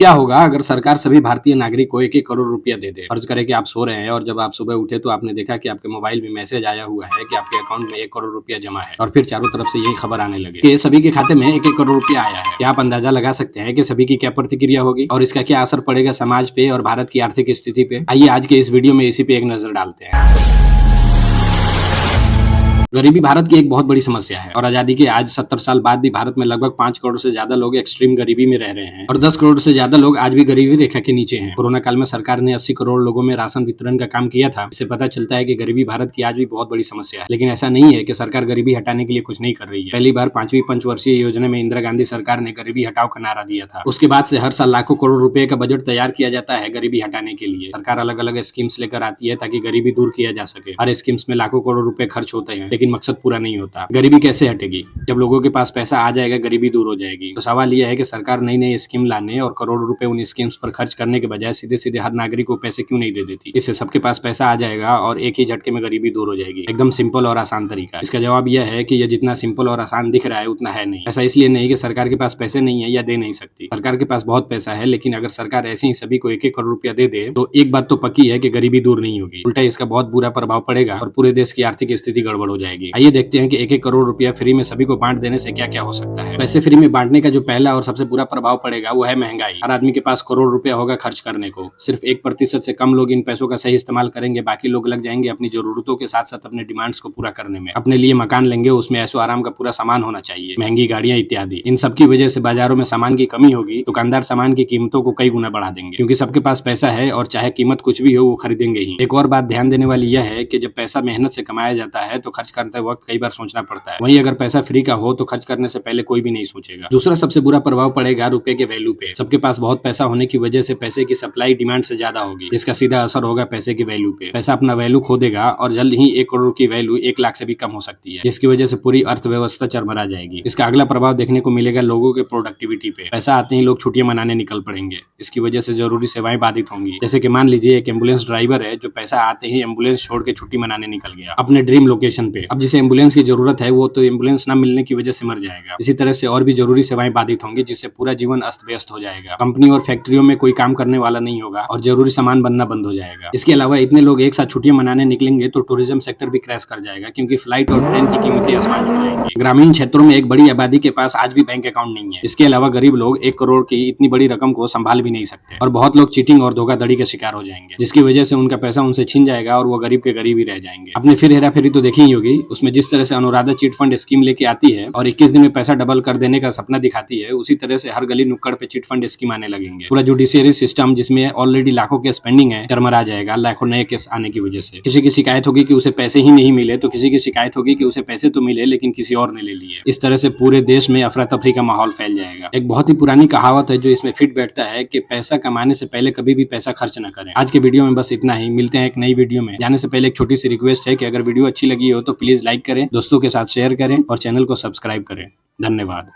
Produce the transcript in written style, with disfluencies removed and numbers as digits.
क्या होगा अगर सरकार सभी भारतीय नागरिक को 1-1 करोड़ रुपया दे दे? फर्ज करें कि आप सो रहे हैं और जब आप सुबह उठे तो आपने देखा कि आपके मोबाइल में मैसेज आया हुआ है कि आपके अकाउंट में 1 करोड़ रुपया जमा है और फिर चारों तरफ से यही खबर आने लगे कि सभी के खाते में 1-1 करोड़ रुपया आया है। क्या आप अंदाजा लगा सकते हैं कि सभी की क्या प्रतिक्रिया होगी और इसका क्या असर पड़ेगा समाज पे और भारत की आर्थिक स्थिति पे? आइए आज के इस वीडियो में इसी पे एक नजर डालते हैं। गरीबी भारत की एक बहुत बड़ी समस्या है और आजादी के आज 70 साल बाद भी भारत में लगभग 5 करोड़ से ज्यादा लोग एक्सट्रीम गरीबी में रह रहे हैं और 10 करोड़ से ज्यादा लोग आज भी गरीबी रेखा के नीचे हैं। कोरोना काल में सरकार ने 80 करोड़ लोगों में राशन वितरण का काम किया था। इससे पता चलता है कि गरीबी भारत की आज भी बहुत बड़ी समस्या है। लेकिन ऐसा नहीं है कि सरकार गरीबी हटाने के लिए कुछ नहीं कर रही है। पहली बार 5वीं पंचवर्षीय योजना में इंदिरा गांधी सरकार ने गरीबी हटाओ का नारा दिया था। उसके बाद से हर साल लाखों करोड़ रुपए का बजट तैयार किया जाता है गरीबी हटाने के लिए। सरकार अलग अलग स्कीम्स लेकर आती है ताकि गरीबी दूर किया जा सके। हर स्कीम्स में लाखों करोड़ रुपए खर्च होते हैं लेकिन मकसद पूरा नहीं होता। गरीबी कैसे हटेगी? जब लोगों के पास पैसा आ जाएगा गरीबी दूर हो जाएगी। तो सवाल यह है कि सरकार नई नई स्कीम लाने और करोड़ों रुपए उन स्कीम्स पर खर्च करने के बजाय सीधे सीधे हर नागरिक को पैसे क्यों नहीं दे देती? इससे सबके पास पैसा आ जाएगा और एक ही झटके में गरीबी दूर हो जाएगी। एकदम सिंपल और आसान तरीका। इसका जवाब यह है कि यह जितना सिंपल और आसान दिख रहा है उतना है नहीं। ऐसा इसलिए नहीं कि सरकार के पास पैसे नहीं है या दे नहीं सकती। सरकार के पास बहुत पैसा है, लेकिन अगर सरकार ऐसे ही सभी को 1-1 करोड़ रुपया दे दे तो एक बात तो पक्की है कि गरीबी दूर नहीं होगी। उल्टा इसका बहुत बुरा प्रभाव पड़ेगा और पूरे देश की आर्थिक स्थिति गड़बड़ हो जाएगी। आइए देखते हैं कि 1-1 करोड़ रुपया फ्री में सभी को बांट देने से क्या क्या हो सकता है। पैसे फ्री में बांटने का जो पहला और सबसे बुरा प्रभाव पड़ेगा वो है महंगाई। हर आदमी के पास करोड़ रुपया होगा खर्च करने को, सिर्फ 1% से कम लोग इन पैसों का सही इस्तेमाल करेंगे। बाकी लोग लग जाएंगे अपनी जरूरतों के साथ साथ अपने डिमांड्स को पूरा करने में। अपने लिए मकान लेंगे, उसमें ऐशो आराम का पूरा सामान होना चाहिए, महंगी गाड़ियां इत्यादि। इन सब की वजह से बाजारों में सामान की कमी होगी। दुकानदार सामान की कीमतों को कई गुना बढ़ा देंगे क्योंकि सबके पास पैसा है और चाहे कीमत कुछ भी हो वो खरीदेंगे ही। एक और बात ध्यान देने वाली यह है कि जब पैसा मेहनत से कमाया जाता है तो खर्च करते वक्त कई बार सोचना पड़ता है। वहीं अगर पैसा फ्री का हो तो खर्च करने से पहले कोई भी नहीं सोचेगा। दूसरा सबसे बुरा प्रभाव पड़ेगा रुपए के वैल्यू पे। सबके पास बहुत पैसा होने की वजह से पैसे की सप्लाई डिमांड से ज्यादा होगी, जिसका सीधा असर होगा पैसे की वैल्यू पे। पैसा अपना वैल्यू खो देगा और जल्द ही 1 करोड़ की वैल्यू 1 लाख से भी कम हो सकती है, जिसकी वजह से पूरी अर्थव्यवस्था चरमरा जाएगी। इसका अगला प्रभाव देखने को मिलेगा लोगों के प्रोडक्टिविटी पे। पैसा आते ही लोग छुट्टियां मनाने निकल पड़ेंगे। इसकी वजह से जरूरी सेवाएं बाधित होंगी। जैसे कि मान लीजिए एक एम्बुलेंस ड्राइवर है जो पैसा आते ही एम्बुलेंस छोड़ के छुट्टी मनाने निकल गया अपने ड्रीम लोकेशन पे। अब जिसे एम्बुलेंस की जरूरत है वो तो एम्बुलेंस न मिलने की वजह से मर जाएगा। इसी तरह से और भी जरूरी सेवाएं बाधित होंगी, जिससे पूरा जीवन अस्त व्यस्त हो जाएगा। कंपनी और फैक्ट्रियों में कोई काम करने वाला नहीं होगा और जरूरी सामान बनना बंद हो जाएगा। इसके अलावा इतने लोग एक साथ छुट्टियां मनाने निकलेंगे तो टूरिज्म सेक्टर भी क्रैश कर जाएगा, क्योंकि फ्लाइट और ट्रेन की कीमतें आसमान छू जाएंगी। ग्रामीण क्षेत्रों में एक बड़ी आबादी के पास आज भी बैंक अकाउंट नहीं है। इसके अलावा गरीब लोग 1 करोड़ की इतनी बड़ी रकम को संभाल भी नहीं सकते और बहुत लोग चीटिंग और धोखाधड़ी के शिकार हो जाएंगे, जिसकी वजह से उनका पैसा उनसे छिन जाएगा और वो गरीब के गरीब ही रह जाएंगे। आपने फिर हेरा फेरी तो देखी ही होगी। उसमें जिस तरह से अनुराधा चिट फंड स्कीम लेके आती है और 21 दिन में पैसा डबल कर देने का सपना दिखाती है, उसी तरह से हर गली नुक्कड़ पे चिट फंड स्कीम आने लगेंगे। पूरा जुडिशियरी सिस्टम जिसमें ऑलरेडी लाखों केस पेंडिंग है चरमरा जाएगा लाखों नए केस आने की वजह से। किसी की शिकायत होगी कि उसे पैसे ही नहीं मिले तो किसी की शिकायत होगी कि उसे पैसे तो मिले लेकिन किसी और ने ले लिए। इस तरह से पूरे देश में अफरा तफरी का माहौल फैल जाएगा। एक बहुत ही पुरानी कहावत है जो इसमें फिट बैठता है कि पैसा कमाने से पहले कभी भी पैसा खर्च न करें। आज के वीडियो में बस इतना ही। मिलते हैं एक नई वीडियो में। जाने से पहले एक छोटी सी रिक्वेस्ट है कि अगर वीडियो अच्छी लगी हो तो प्लीज लाइक करें, दोस्तों के साथ शेयर करें और चैनल को सब्सक्राइब करें। धन्यवाद।